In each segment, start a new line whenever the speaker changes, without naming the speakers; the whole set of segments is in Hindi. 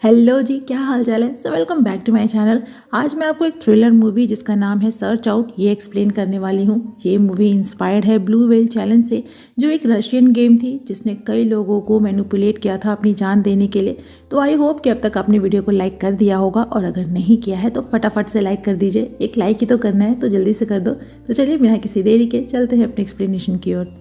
हेलो जी, क्या हाल चाल है। So welcome back to my channel. आज मैं आपको एक थ्रिलर मूवी जिसका नाम है सर्च आउट ये एक्सप्लेन करने वाली हूँ। ये मूवी इंस्पायर्ड है ब्लू व्हेल चैलेंज से, जो एक रशियन गेम थी जिसने कई लोगों को मैनिपुलेट किया था अपनी जान देने के लिए। तो आई होप कि अब तक आपने वीडियो को लाइक कर दिया होगा, और अगर नहीं किया है तो फटाफट से लाइक कर दीजिए। एक लाइक ही तो करना है, तो जल्दी से कर दो। तो चलिए बिना किसी देरी के चलते हैं अपने एक्सप्लेनेशन की ओर।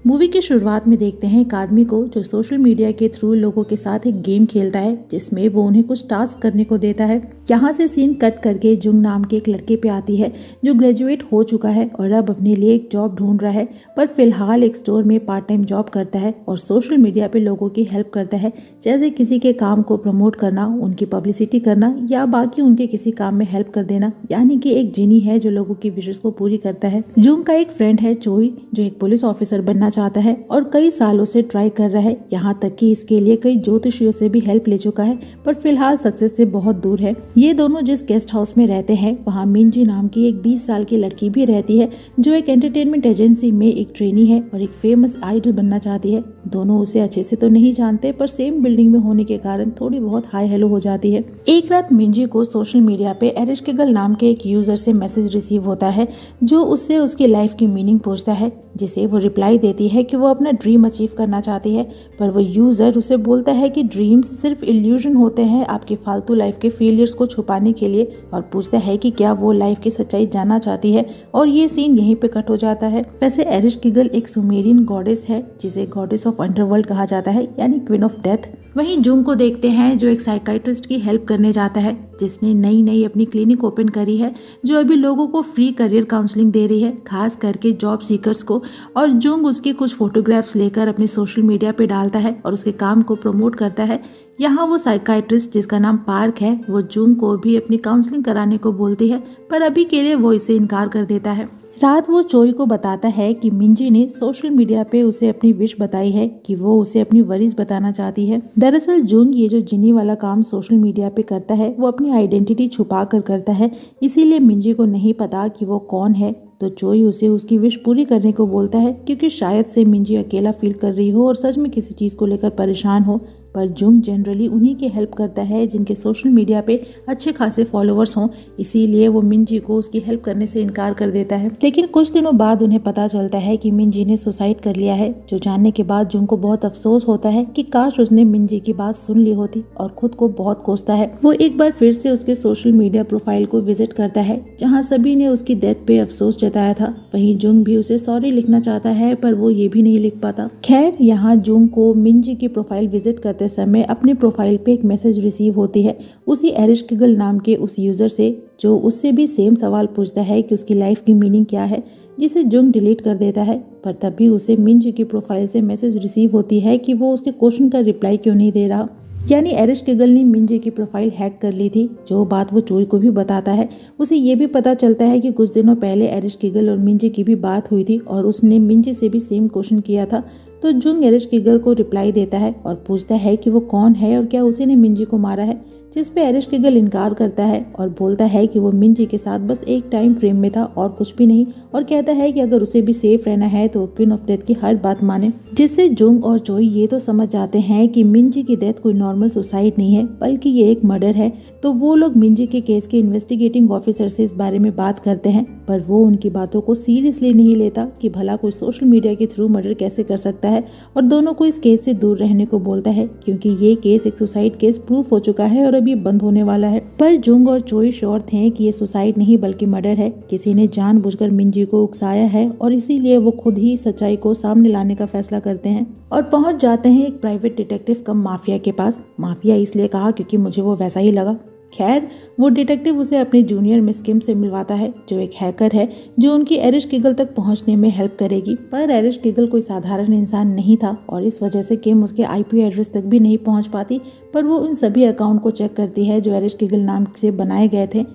मूवी की शुरुआत में देखते हैं एक आदमी को जो सोशल मीडिया के थ्रू लोगों के साथ एक गेम खेलता है जिसमें वो उन्हें कुछ टास्क करने को देता है। यहाँ से सीन कट करके जुंग नाम के एक लड़के पे आती है जो ग्रेजुएट हो चुका है और अब अपने लिए एक जॉब ढूंढ रहा है, पर फिलहाल एक स्टोर में पार्ट टाइम जॉब करता है और सोशल मीडिया पे लोगों की हेल्प करता है, जैसे किसी के काम को प्रमोट करना, उनकी पब्लिसिटी करना या बाकी उनके किसी काम में हेल्प कर देना। यानी कि एक जिनी है जो लोगों की विशेष को पूरी करता है। जुंग का एक फ्रेंड है चोई, जो एक पुलिस ऑफिसर बनना चाहता है और कई सालों से ट्राई कर रहा है, यहाँ तक कि इसके लिए कई ज्योतिषियों से भी हेल्प ले चुका है, पर फिलहाल सक्सेस से बहुत दूर है। ये दोनों जिस गेस्ट हाउस में रहते हैं वहाँ मिंजी नाम की एक 20 साल की लड़की भी रहती है, जो एक एंटरटेनमेंट एजेंसी में एक ट्रेनी है और एक फेमस आइडल बनना चाहती है। दोनों उसे अच्छे से तो नहीं जानते, पर सेम बिल्डिंग में होने के कारण थोड़ी बहुत हाई हेलो हो जाती है। एक रात मिंजी को सोशल मीडिया पे एरिस्टिगल नाम के एक यूजर से मैसेज रिसीव होता है, जो उससे उसकी लाइफ की मीनिंग पूछता है, जिसे वो रिप्लाई देती है कि वो अपना ड्रीम अचीव करना चाहती है। पर वो यूजर उसे बोलता है कि ड्रीम्स सिर्फ इल्यूजन होते हैं आपकी फालतू लाइफ के फेलियर्स को छुपाने के लिए, और पूछता है कि क्या वो लाइफ की सच्चाई जानना चाहती है। और ये सीन यहीं पे कट हो जाता है। वैसे एरिस्टिगल एक सुमेरियन गॉडेस है जिसे गॉडेस ऑफ अंडरवर्ल्ड कहा जाता है, यानी क्वीन ऑफ डेथ। वहीं जुंग को देखते हैं जो एक साइकाइट्रिस्ट की हेल्प करने जाता है, जिसने नई अपनी क्लिनिक ओपन करी है, जो अभी लोगों को फ्री करियर काउंसलिंग दे रही है, खास करके जॉब सीकर्स को। और जुंग उसके कुछ फोटोग्राफ्स लेकर अपने सोशल मीडिया पे डालता है और उसके काम को प्रमोट करता है। यहाँ वो साइकाइट्रिस्ट जिसका नाम पार्क है, वो जुंग को भी अपनी काउंसलिंग कराने को बोलती है, पर अभी के लिए वो इसे इनकार कर देता है। रात वो चोई को बताता है कि मिंजी ने सोशल मीडिया पे उसे अपनी विश बताई है कि वो उसे अपनी वरीज बताना चाहती है। दरअसल जुंग ये जो जिनी वाला काम सोशल मीडिया पे करता है वो अपनी आइडेंटिटी छुपा कर करता है, इसीलिए मिंजी को नहीं पता कि वो कौन है। तो चोई उसे उसकी विश पूरी करने को बोलता है, क्योंकि शायद से मिंजी अकेला फील कर रही हो और सच में किसी चीज को लेकर परेशान हो। पर जुंग जनरली उन्हीं की हेल्प करता है जिनके सोशल मीडिया पे अच्छे खासे फॉलोअर्स हों, इसीलिए वो मिंजी को उसकी हेल्प करने से इनकार कर देता है। लेकिन कुछ दिनों बाद उन्हें पता चलता है कि मिंजी ने सुसाइड कर लिया है, जो जानने के बाद जुंग को बहुत अफसोस होता है कि काश उसने मिंजी की बात सुन ली होती, और खुद को बहुत कोसता है। वो एक बार फिर से उसके सोशल मीडिया प्रोफाइल को विजिट करता है, जहाँ सभी ने उसकी डेथ पे अफसोस जताया था। वहीं जुंग भी उसे सॉरी लिखना चाहता है, पर वो ये भी नहीं लिख पाता। खैर, यहाँ जुंग को मिंजी की प्रोफाइल विजिट करते समय अपने प्रोफाइल पे एक मैसेज रिसीव होती है उसी एरिस्टिगल नाम के उस यूजर से, जो उससे भी सेम सवाल पूछता है कि उसकी लाइफ की मीनिंग क्या है, जिसे जुंग डिलीट कर देता है। पर तभी उसे मिंजी की प्रोफाइल से मैसेज रिसीव होती है कि वो उसके क्वेश्चन का रिप्लाई क्यों नहीं दे रहा। यानी एरिस्टिगल ने मिंजी की प्रोफाइल हैक कर ली थी, जो बात वो चोई को भी बताता है। उसे ये भी पता चलता है कि कुछ दिनों पहले एरिस्टिगल और मिंजी की भी बात हुई थी और उसने मिंजी से भी सेम क्वेश्चन किया था। तो जुंग एरिस्टिगल को रिप्लाई देता है और पूछता है कि वो कौन है और क्या उसी ने मिंजी को मारा है, जिस पे एरिस्टिगल इनकार करता है और बोलता है कि वो मिंजी के साथ बस एक टाइम फ्रेम में था और कुछ भी नहीं, और कहता है कि अगर उसे भी सेफ रहना है तो क्वीन ऑफ डेथ की हर बात माने। जिससे जुंग और चोई ये तो समझ जाते हैं कि मिंजी की डेथ कोई नॉर्मल सुसाइड नहीं है, बल्कि ये एक मर्डर है। तो वो लोग मिंजी के केस के इन्वेस्टिगेटिंग ऑफिसर से इस बारे में बात करते हैं, पर वो उनकी बातों को सीरियसली नहीं लेता कि भला कोई सोशल मीडिया के थ्रू मर्डर कैसे कर सकता है, और दोनों को इस केस से दूर रहने को बोलता है, क्योंकि ये केस एक सुसाइड केस प्रूफ हो चुका है और अब ये बंद होने वाला है। पर जुंग और चोई श्योर थे कि ये सुसाइड नहीं बल्कि मर्डर है, किसी ने जानबूझकर मिंजी को उकसाया है, और इसीलिए वो खुद ही सच्चाई को सामने लाने का फैसला करते हैं और पहुंच जाते हैं एक प्राइवेट डिटेक्टिव कम माफिया के पास। माफिया इसलिए कहा क्योंकि मुझे वो वैसा ही लगा। खैर, वो डिटेक्टिव उसे अपने जूनियर मिस किम से मिलवाता है, जो एक हैकर है जो उनकी एरिस्टिगल तक पहुंचने में हेल्प करेगी। पर एरिस्टिगल कोई साधारण इंसान नहीं था और इस वजह से किम उसके आईपी एड्रेस तक भी नहीं पहुंच पाती। पर वो उन सभी अकाउंट को चेक करती है जो एरिस्टिगल नाम से बनाए गए थे,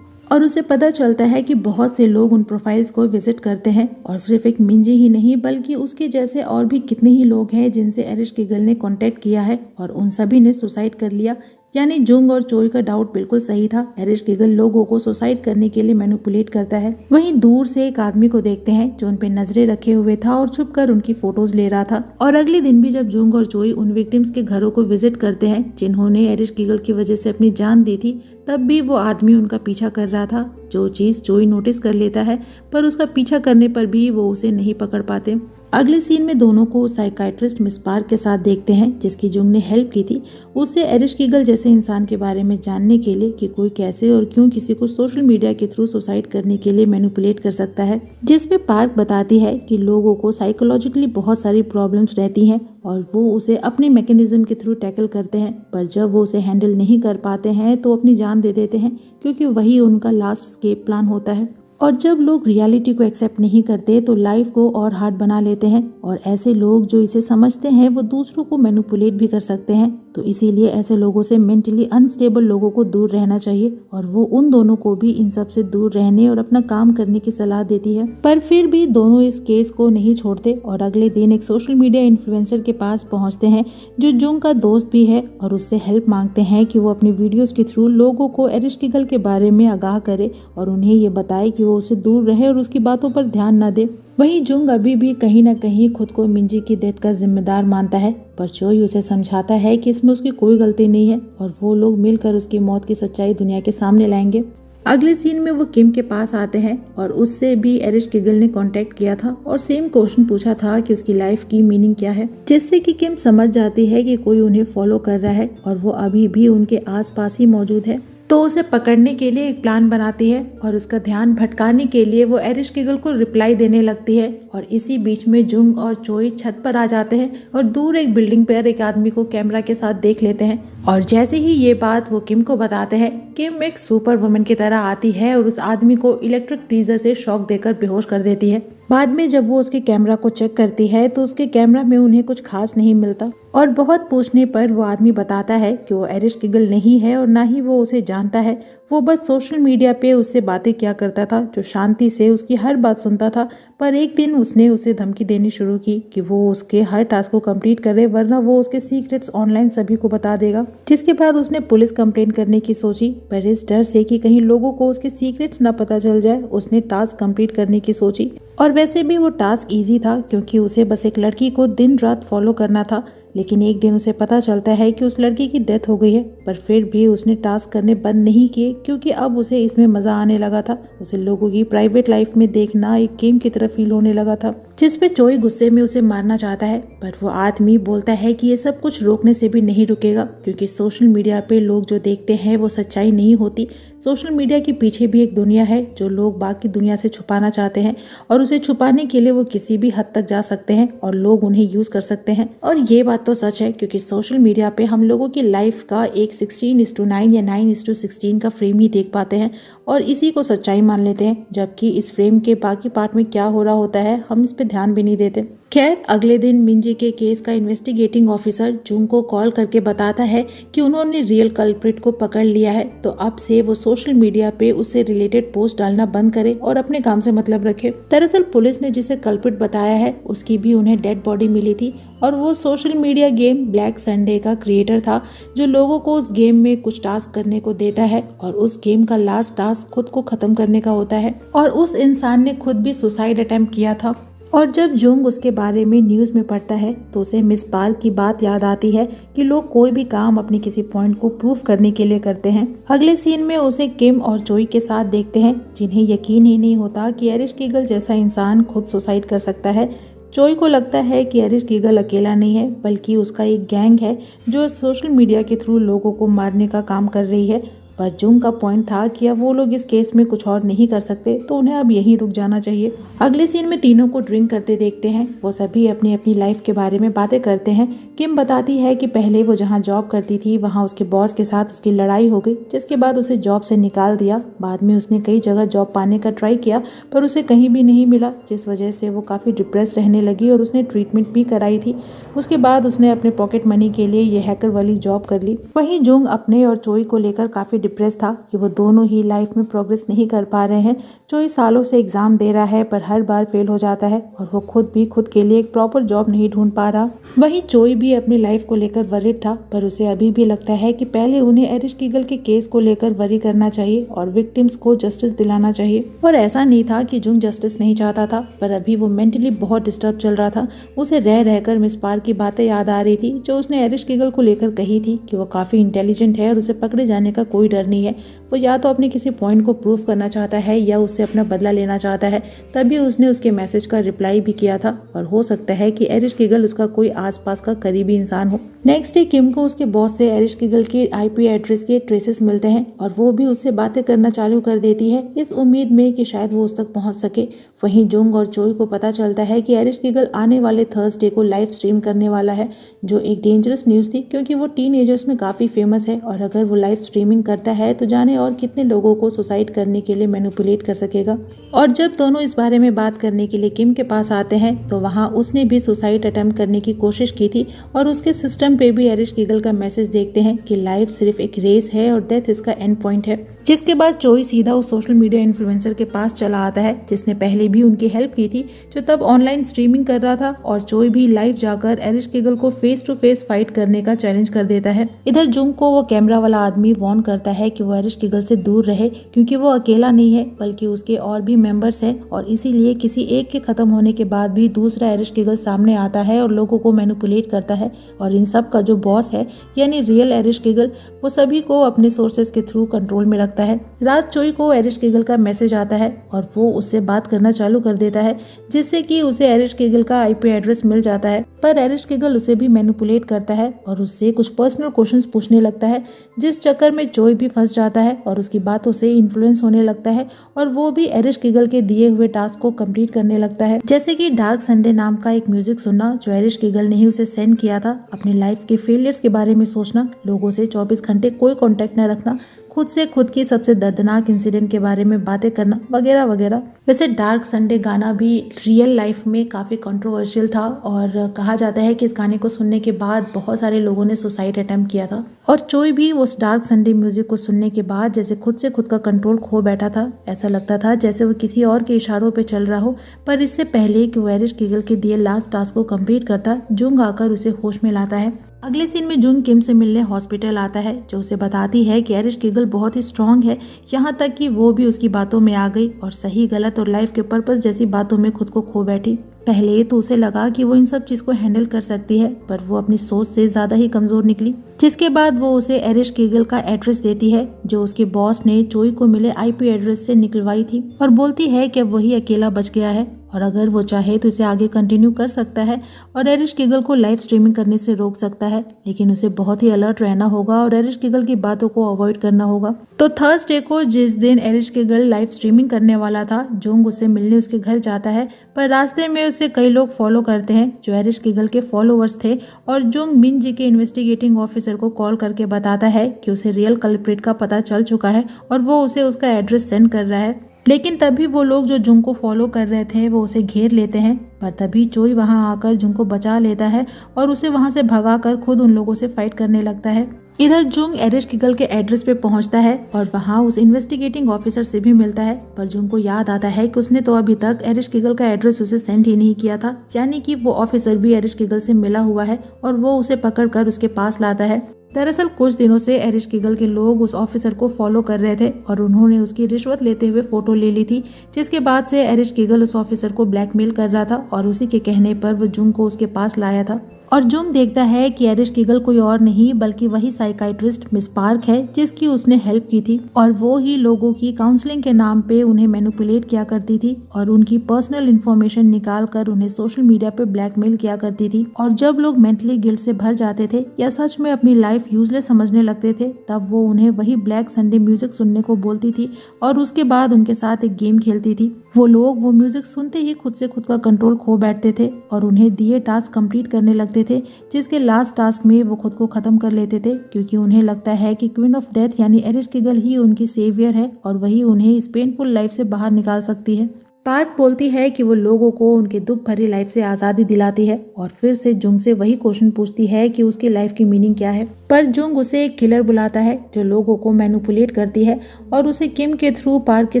और उसे पता चलता है कि बहुत से लोग उन प्रोफाइल्स को विजिट करते हैं, और सिर्फ एक मिंजी ही नहीं बल्कि उसके जैसे और भी कितने ही लोग हैं जिनसे एरिस्टिगल ने कांटेक्ट किया है, और उन सभी ने सुसाइड कर लिया। यानी जुंग और चोई का डाउट बिल्कुल सही था। एरिश कीगल लोगों को सुसाइड करने के लिए मैनिपुलेट करता है। वहीं दूर से एक आदमी को देखते हैं जो उन पे नजरें रखे हुए था और छुपकर उनकी फोटोज ले रहा था। और अगले दिन भी जब जुंग और चोई उन विक्टिम्स के घरों को विजिट करते हैं जिन्होंने एरिश कीगल की वजह से अपनी जान दी थी, तब भी वो आदमी उनका पीछा कर रहा था। जो चीज चोई नोटिस कर लेता है, पर उसका पीछा करने पर भी वो उसे नहीं पकड़ पाते। अगले सीन में दोनों को साइकाइट्रिस्ट मिस पार्क के साथ देखते हैं जिसकी जुंग ने हेल्प की थी उससे एरिश कीगल जैसे इंसान के बारे में जानने के लिए कि कोई कैसे और क्यों किसी को सोशल मीडिया के थ्रू सुसाइड करने के लिए मैनिपुलेट कर सकता है। जिसमें पार्क बताती है कि लोगों को साइकोलॉजिकली बहुत सारी प्रॉब्लम्स रहती हैं और वो उसे अपने मैकेनिज्म के थ्रू टैकल करते हैं, पर जब वो उसे हैंडल नहीं कर पाते हैं तो अपनी जान दे देते हैं क्योंकि वही उनका लास्ट एस्केप प्लान होता है। और जब लोग रियलिटी को एक्सेप्ट नहीं करते तो लाइफ को और हार्ड बना लेते हैं और ऐसे लोग जो इसे समझते हैं वो दूसरों को मैनिपुलेट भी कर सकते हैं। तो इसीलिए ऐसे लोगों से मेंटली अनस्टेबल लोगों को दूर रहना चाहिए और वो उन दोनों को भी इन सब से दूर रहने और अपना काम करने की सलाह देती है। पर फिर भी दोनों इस केस को नहीं छोड़ते और अगले दिन एक सोशल मीडिया इन्फ्लुएंसर के पास पहुंचते हैं जो जुंग का दोस्त भी है और उससे हेल्प मांगते हैं कि वो अपनी वीडियोस के थ्रू लोगों को एरिश कीगल के बारे में आगाह करे और उन्हें ये बताए कि वो उसे दूर रहे और उसकी बातों पर ध्यान न दे। वहीं जुंग अभी भी कहीं न कहीं खुद को मिंजी की डेथ का जिम्मेदार मानता है, पर चोई उसे समझाता है कि इसमें उसकी कोई गलती नहीं है और वो लोग मिलकर उसकी मौत की सच्चाई दुनिया के सामने लाएंगे। अगले सीन में वो किम के पास आते हैं और उससे भी एरिश कीगल ने कांटेक्ट किया था और सेम क्वेश्चन पूछा था कि उसकी लाइफ की मीनिंग क्या है, जिससे कि किम समझ जाती है कि कोई उन्हें फॉलो कर रहा है और वो अभी भी उनके आसपास ही मौजूद है। तो उसे पकड़ने के लिए एक प्लान बनाती है और उसका ध्यान भटकाने के लिए वो एरिश कीगल को रिप्लाई देने लगती है। और इसी बीच में जुंग और चोई छत पर आ जाते हैं और दूर एक बिल्डिंग पर एक आदमी को कैमरा के साथ देख लेते हैं। और जैसे ही ये बात वो किम को बताते हैं, किम एक सुपर वुमन की तरह आती है और उस आदमी को इलेक्ट्रिक ट्रीजर से शॉक देकर बेहोश कर देती है। बाद में जब वो उसके कैमरा को चेक करती है तो उसके कैमरा में उन्हें कुछ खास नहीं मिलता और बहुत पूछने पर वो आदमी बताता है कि वो एरिश कीगल नहीं है और ना ही वो उसे जानता है। वो बस सोशल मीडिया पे उससे बातें किया करता था, जो शांति से उसकी हर बात सुनता था। पर एक दिन उसने उसे धमकी देनी शुरू की कि वो उसके हर टास्क को कंप्लीट करे वरना वो उसके सीक्रेट्स ऑनलाइन सभी को बता देगा। जिसके बाद उसने पुलिस कंप्लेंट करने की सोची, पर इस डर से कि कहीं लोगों को उसके सीक्रेट्स न पता चल जाए उसने टास्क कंप्लीट करने की सोची। और वैसे भी वो टास्क इजी था क्योंकि उसे बस एक लड़की को दिन रात फॉलो करना था। लेकिन एक दिन उसे पता चलता है कि उस लड़की की डेथ हो गई है, पर फिर भी उसने टास्क करने बंद नहीं किए क्योंकि अब उसे इसमें मजा आने लगा था। उसे लोगों की प्राइवेट लाइफ में देखना एक गेम की तरह फील होने लगा था, जिस पे चोई गुस्से में उसे मारना चाहता है। पर वो आदमी बोलता है कि ये सब कुछ रोकने से भी नहीं रुकेगा क्योंकि सोशल मीडिया पे लोग जो देखते हैं वो सच्चाई नहीं होती। सोशल मीडिया के पीछे भी एक दुनिया है जो लोग बाकी दुनिया से छुपाना चाहते हैं और उसे छुपाने के लिए वो किसी भी हद तक जा सकते हैं और लोग उन्हें यूज कर सकते हैं। और ये बात तो सच है क्योंकि सोशल मीडिया पे हम लोगों की लाइफ का एक 16:9 या 9:16 का फ्रेम ही देख पाते हैं और इसी को सच्चाई मान लेते हैं, जबकि इस फ्रेम के बाकी पार्ट में क्या हो रहा होता है हम इस पे ध्यान भी नहीं देते। खैर, अगले दिन मिंजी के केस का इन्वेस्टिगेटिंग ऑफिसर जुंग को कॉल करके बताता है कि उन्होंने रियल कल्प्रिट को पकड़ लिया है, तो अब से वो सोशल मीडिया पे उससे रिलेटेड पोस्ट डालना बंद करे और अपने काम से मतलब रखे। दरअसल पुलिस ने जिसे कल्प्रिट बताया है उसकी भी उन्हें डेड बॉडी मिली थी और वो social media game black Sunday का क्रिएटर था जो लोगों को उस गेम में कुछ टास्क करने को देता है और उस गेम का लास्ट टास्क खुद को खत्म करने का होता है। और उस इंसान ने खुद भी सुसाइड अटेम्प्ट किया था। और जब जुंग उसके बारे में न्यूज़ में पढ़ता है तो उसे मिस पार्क की बात याद आती है कि लोग कोई भी काम अपने किसी पॉइंट को प्रूव करने के लिए करते हैं। अगले सीन में उसे किम और चोई के साथ देखते हैं जिन्हें यकीन ही नहीं होता कि एरिश कीगल जैसा इंसान खुद सुसाइड कर सकता है। चोई को लगता है कि एरिश कीगल अकेला नहीं है बल्कि उसका एक गैंग है जो सोशल मीडिया के थ्रू लोगों को मारने का काम कर रही है। पर जुंग का पॉइंट था कि अब वो लोग इस केस में कुछ और नहीं कर सकते तो उन्हें अब यहीं रुक जाना चाहिए। अगले सीन में तीनों को ड्रिंक करते देखते हैं। वो सभी अपनी अपनी लाइफ के बारे में बातें करते हैं। किम बताती है कि पहले वो जहाँ जॉब करती थी वहाँ उसके बॉस के साथ उसकी लड़ाई हो गई, जिसके बाद उसे जॉब से निकाल दिया। बाद में उसने कई जगह जॉब पाने का ट्राई किया पर उसे कहीं भी नहीं मिला, जिस वजह से वो काफ़ी डिप्रेस रहने लगी और उसने ट्रीटमेंट भी कराई थी। उसके बाद उसने अपने पॉकेट मनी के लिए ये हैकर वाली जॉब कर ली। वहीं जुंग अपने और चोई को लेकर काफ़ी डिप्रेस था कि वो दोनों ही लाइफ में प्रोग्रेस नहीं कर पा रहे हैं। चोई सालों से एग्जाम दे रहा है पर हर बार फेल हो जाता है और वो खुद भी खुद के लिए एक प्रॉपर जॉब नहीं ढूंढ पा रहा। वहीं चोई भी अपनी लाइफ को लेकर वरीड था, पर उसे अभी भी लगता है कि पहले उन्हें एरिश कीगल के केस को लेकर वरी करना चाहिए और विक्टिम्स को जस्टिस दिलाना चाहिए। और ऐसा नहीं था कि जुंग जस्टिस नहीं चाहता था, पर अभी वो मेंटली बहुत डिस्टर्ब चल रहा था। उसे रह रहकर मिस पार्क की बातें याद आ रही थी जो उसने एरिश कीगल को लेकर कही थी कि वो काफी इंटेलिजेंट है और उसे पकड़े जाने का कोई डर नहीं है। वो या तो अपने किसी पॉइंट को प्रूव करना चाहता है या उससे अपना बदला लेना चाहता है। तभी उसने उसके मैसेज का रिप्लाई भी किया था और हो सकता है कि एरिश कीगल उसका कोई आसपास का करीबी इंसान हो। नेक्स्ट डे किम को उसके बॉस से एरिश कीगल के आईपी एड्रेस के ट्रेसेस मिलते हैं और वो भी उससे बातें करना चालू कर देती है, इस उम्मीद में कि शायद वो उस तक पहुंच सके। वहीं जुंग और चोई को पता चलता है कि एरिश कीगल आने वाले थर्सडे को लाइव स्ट्रीम करने वाला है, जो एक डेंजरस न्यूज़ थी क्योंकि वो टीनएजर्स में काफ़ी फेमस है और अगर वो लाइव स्ट्रीमिंग करता है तो जाने और कितने लोगों को सुसाइड करने के लिए मैनिपुलेट कर सकेगा। और जब दोनों इस बारे में बात करने के लिए किम के पास आते हैं तो वहाँ उसने भी सुसाइड अटेम्प्ट करने की कोशिश की थी और उसके सिस्टम पे भी एरिश कीगल का मैसेज देखते हैं कि लाइफ सिर्फ एक रेस है और डेथ इसका एंड पॉइंट है। जिसके बाद चोई सीधा उस सोशल मीडिया इन्फ्लुएंसर के पास चला आता है जिसने पहले भी उनकी हेल्प की थी, जो तब ऑनलाइन स्ट्रीमिंग कर रहा था। और चोई भी लाइव जाकर एरिश कीगल को फेस टू फेस फाइट करने का चैलेंज कर देता है। इधर जुंग को वो कैमरा वाला आदमी वार्न करता है कि वो एरिश कीगल से दूर रहे क्योंकि वो अकेला नहीं है बल्कि उसके और भी मेंबर्स हैं और इसीलिए किसी एक के खत्म होने के बाद भी दूसरा एरिश कीगल सामने आता है और लोगों को मैनिपुलेट करता है। और इन सब का जो बॉस है यानी रियल एरिश कीगल, वो सभी को अपने सोर्सेज के थ्रू कंट्रोल में रखता है। रात चोई को एरिश कीगल का मैसेज आता है और वो उससे बात करना चालू कर देता है जिससे कि उसे एरिश कीगल का आईपी एड्रेस मिल जाता है। पर एरिश कीगल उसे भी मैनिपुलेट करता है और उससे कुछ पर्सनल क्वेश्चंस पूछने लगता है, जिस चक्कर में चोई भी फंस जाता है और उसकी बातों से इन्फ्लुएंस होने लगता है और वो भी एरिश कीगल के दिए हुए टास्क को कंप्लीट करने लगता है, जैसे कि डार्क संडे नाम का एक म्यूजिक सुनना जो एरिश कीगल ने ही उसे सेंड किया था, अपनी लाइफ के फेलियर्स के बारे में सोचना, लोगों से 24 घंटे कोई कांटेक्ट न रखना, खुद से खुद की सबसे दर्दनाक इंसिडेंट के बारे में बातें करना वगैरह वगैरह। वैसे डार्क संडे गाना भी रियल लाइफ में काफ़ी कंट्रोवर्शियल था और कहा जाता है कि इस गाने को सुनने के बाद बहुत सारे लोगों ने सुसाइड अटेम्प्ट किया था। और चोई भी उस डार्क संडे म्यूजिक को सुनने के बाद जैसे खुद से खुद का कंट्रोल खो बैठा था। ऐसा लगता था जैसे वो किसी और के इशारों पे चल रहा हो। पर इससे पहले कि वो एरिश कीगल के दिए लास्ट टास्क को कंप्लीट करता, जुंग आकर उसे होश में लाता है। अगले सीन में जुंग किम से मिलने हॉस्पिटल आता है, जो उसे बताती है कि एरिश कीगल बहुत ही स्ट्रांग है, यहाँ तक कि वो भी उसकी बातों में आ गई और सही गलत और लाइफ के पर्पस जैसी बातों में खुद को खो बैठी। पहले तो उसे लगा कि वो इन सब चीज को हैंडल कर सकती है, पर वो अपनी सोच से ज्यादा ही कमजोर निकली। जिसके बाद वो उसे एरिश कीगल का एड्रेस देती है जो उसके बॉस ने चोई को मिले आईपी एड्रेस से निकलवाई थी और बोलती है कि अब वही अकेला बच गया है और अगर वो चाहे तो इसे आगे कंटिन्यू कर सकता है और एरिश कीगल को लाइव स्ट्रीमिंग करने से रोक सकता है, लेकिन उसे बहुत ही अलर्ट रहना होगा और एरिश कीगल की बातों को अवॉइड करना होगा। तो थर्सडे को जिस दिन एरिश कीगल लाइव स्ट्रीमिंग करने वाला था, जुंग उससे मिलने उसके घर जाता है, पर रास्ते में उसे कई लोग फॉलो करते हैं जो एरिश कीगल के फॉलोअर्स थे और जुंग मिन जी के इन्वेस्टिगेटिंग ऑफिसर को कॉल करके बताता है कि उसे रियल कल्प्रिट का पता चल चुका है और वो उसे उसका एड्रेस सेंड कर रहा है। लेकिन तभी वो लोग जो जुंग को फॉलो कर रहे थे वो उसे घेर लेते हैं, पर तभी चोई वहां आकर जुंग को बचा लेता है और उसे वहां से भगाकर खुद उन लोगों से फाइट करने लगता है। इधर जुंग एरिश कीगल के एड्रेस पे पहुंचता है और वहां उस इन्वेस्टिगेटिंग ऑफिसर से भी मिलता है, पर जुंग को याद आता है कि उसने तो अभी तक एरिश कीगल का एड्रेस उसे सेंड ही नहीं किया था, यानी कि वो ऑफिसर भी एरिश कीगल से मिला हुआ है और वो उसे पकड़कर उसके पास लाता है। दरअसल कुछ दिनों से एरिश कीगल के लोग उस ऑफिसर को फॉलो कर रहे थे और उन्होंने उसकी रिश्वत लेते हुए फोटो ले ली थी, जिसके बाद से एरिश कीगल उस ऑफिसर को ब्लैकमेल कर रहा था और उसी के कहने पर वो जुंग को उसके पास लाया था। और जुंग देखता है कि एरिश कीगल कोई और नहीं बल्कि वही साइकाइट्रिस्ट मिस पार्क है जिसकी उसने हेल्प की थी और वो ही लोगों की काउंसलिंग के नाम पे उन्हें मैनिपुलेट किया करती थी और उनकी पर्सनल इन्फॉर्मेशन निकाल कर उन्हें सोशल मीडिया पे ब्लैकमेल किया करती थी। और जब लोग मेंटली गिल्ट से भर जाते थे या सच में अपनी लाइफ यूजलेस समझने लगते थे, तब वो उन्हें वही ब्लैक संडे म्यूजिक सुनने को बोलती थी और उसके बाद उनके साथ एक गेम खेलती थी। वो लोग वो म्यूजिक सुनते ही खुद से खुद का कंट्रोल खो बैठते थे और उन्हें दिए टास्क कंप्लीट करने लगते थे, जिसके लास्ट टास्क में वो खुद को खत्म कर लेते थे क्योंकि उन्हें लगता है कि क्वीन ऑफ डेथ यानी एरिश कीगल ही उनकी सेवियर है और वही उन्हें इस पेनफुल लाइफ से बाहर निकाल सकती है। पार्क बोलती है कि वो लोगों को उनके दुख भरी लाइफ से आज़ादी दिलाती है और फिर से जुंग से वही क्वेश्चन पूछती है कि उसकी लाइफ की मीनिंग क्या है। पर जुंग उसे एक किलर बुलाता है जो लोगों को मैनिपुलेट करती है और उसे किम के थ्रू पार्क की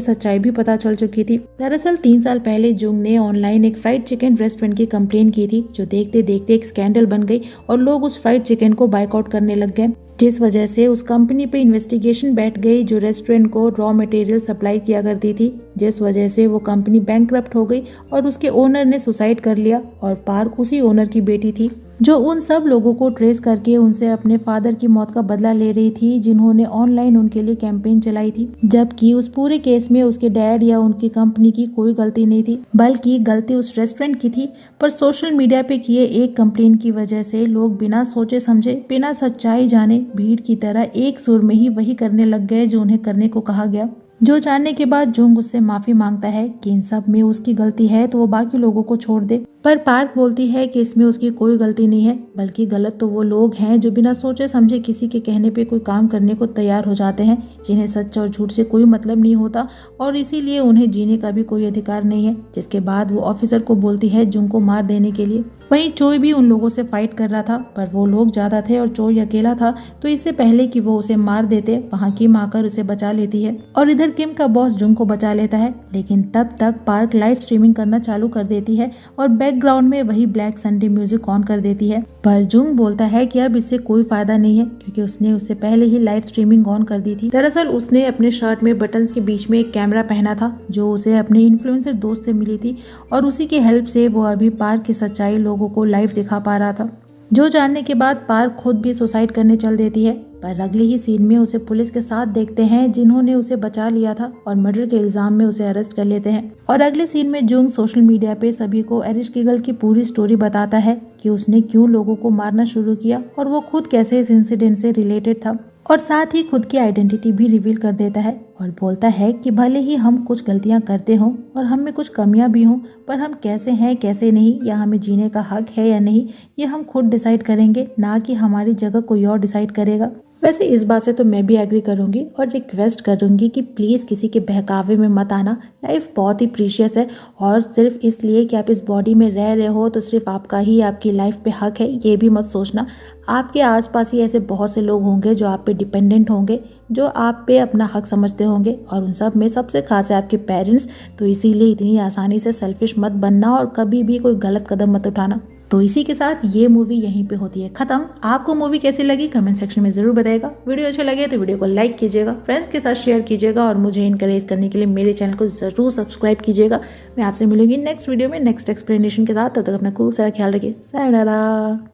सच्चाई भी पता चल चुकी थी। दरअसल 3 साल पहले जुंग ने ऑनलाइन एक फ्राइड चिकन रेस्टोरेंट की कंप्लेन की थी, जो देखते देखते एक स्कैंडल बन गई और लोग उस फ्राइड चिकन को बायकॉट करने लग गए, जिस वजह से उस कंपनी पे इन्वेस्टिगेशन बैठ गई जो रेस्टोरेंट को रॉ मटेरियल सप्लाई किया करती थी, जिस वजह से वो कंपनी बैंकक्रप्ट हो गई और उसके ओनर ने सुसाइड कर लिया। और पार्क उसी ओनर की बेटी थी जो उन सब लोगों को ट्रेस करके उनसे अपने फादर की मौत का बदला ले रही थी जिन्होंने ऑनलाइन उनके लिए कैंपेन चलाई थी, जबकि उस पूरे केस में उसके डैड या उनकी कंपनी की कोई गलती नहीं थी, बल्कि गलती उस रेस्टोरेंट की थी। पर सोशल मीडिया पे किए एक कंप्लेन की वजह से लोग बिना सोचे समझे, बिना सच्चाई जाने, भीड़ की तरह एक सुर में ही वही करने लग गए जो उन्हें करने को कहा गया। जो जानने के बाद जुंग उससे माफी मांगता है कि इन सब में उसकी गलती है तो वो बाकी लोगों को छोड़ दे, पर पार्क बोलती है कि इसमें उसकी कोई गलती नहीं है, बल्कि गलत तो वो लोग हैं जो बिना सोचे समझे किसी के कहने पे कोई काम करने को तैयार हो जाते हैं, जिन्हें सच और झूठ से कोई मतलब नहीं होता और इसीलिए उन्हें जीने का भी कोई अधिकार नहीं है। जिसके बाद वो ऑफिसर को बोलती है जुंग को मार देने के लिए। वहीं चोई भी उन लोगों से फाइट कर रहा था, पर वो लोग ज्यादा थे और चोई अकेला था, तो इससे पहले कि वो उसे मार देते वहाँ किम आकर उसे बचा लेती है और इधर किम का बॉस जुंग को बचा लेता है। लेकिन तब तक पार्क लाइव स्ट्रीमिंग करना चालू कर देती है और बैकग्राउंड में वही ब्लैक संडे म्यूजिक ऑन कर देती है, पर जुंग बोलता है कि अब इससे कोई फायदा नहीं है क्योंकि उसने उससे पहले ही लाइव स्ट्रीमिंग ऑन कर दी थी। दरअसल उसने अपने शर्ट में बटन्स के बीच में एक कैमरा पहना था जो उसे अपने इन्फ्लुएंसर दोस्त से मिली थी और उसी की हेल्प से वो अभी पार्क की सच्चाई लोगों को लाइव दिखा पा रहा था। जो जानने के बाद पार्क खुद भी सुसाइड करने चल देती है, पर अगले ही सीन में उसे पुलिस के साथ देखते हैं जिन्होंने उसे बचा लिया था और मर्डर के इल्जाम में उसे अरेस्ट कर लेते हैं। और अगले सीन में जुंग सोशल मीडिया पे सभी को एरिश कीगल की पूरी स्टोरी बताता है कि उसने क्यों लोगों को मारना शुरू किया और वो खुद कैसे इस इंसिडेंट से रिलेटेड था, और साथ ही खुद की आइडेंटिटी भी रिवील कर देता है और बोलता है कि भले ही हम कुछ गलतियां करते हों और हम में कुछ कमियां भी हों, पर हम कैसे हैं कैसे नहीं, या हमें जीने का हक है या नहीं, ये हम खुद डिसाइड करेंगे, ना कि हमारी जगह कोई और डिसाइड करेगा। वैसे इस बात से तो मैं भी एग्री करूंगी और रिक्वेस्ट करूंगी कि प्लीज़ किसी के बहकावे में मत आना। लाइफ बहुत ही प्रीशियस है और सिर्फ इसलिए कि आप इस बॉडी में रह रहे हो तो सिर्फ आपका ही आपकी लाइफ पे हक है, ये भी मत सोचना। आपके आसपास ही ऐसे बहुत से लोग होंगे जो आप पे डिपेंडेंट होंगे, जो आप पे अपना हक समझते होंगे, और उन सब में सबसे खास है आपके पेरेंट्स। तो इसीलिए इतनी आसानी से सेल्फिश मत बनना और कभी भी कोई गलत कदम मत उठाना। तो इसी के साथ ये मूवी यहीं पे होती है खत्म। आपको मूवी कैसी लगी कमेंट सेक्शन में जरूर बताइएगा। वीडियो अच्छा लगे तो वीडियो को लाइक कीजिएगा, फ्रेंड्स के साथ शेयर कीजिएगा और मुझे इनकरेज करने के लिए मेरे चैनल को जरूर सब्सक्राइब कीजिएगा। मैं आपसे मिलूंगी नेक्स्ट वीडियो में नेक्स्ट एक्सप्लेनेशन के साथ। तब तक अपना खूब सारा ख्याल रखिए। सायोनारा।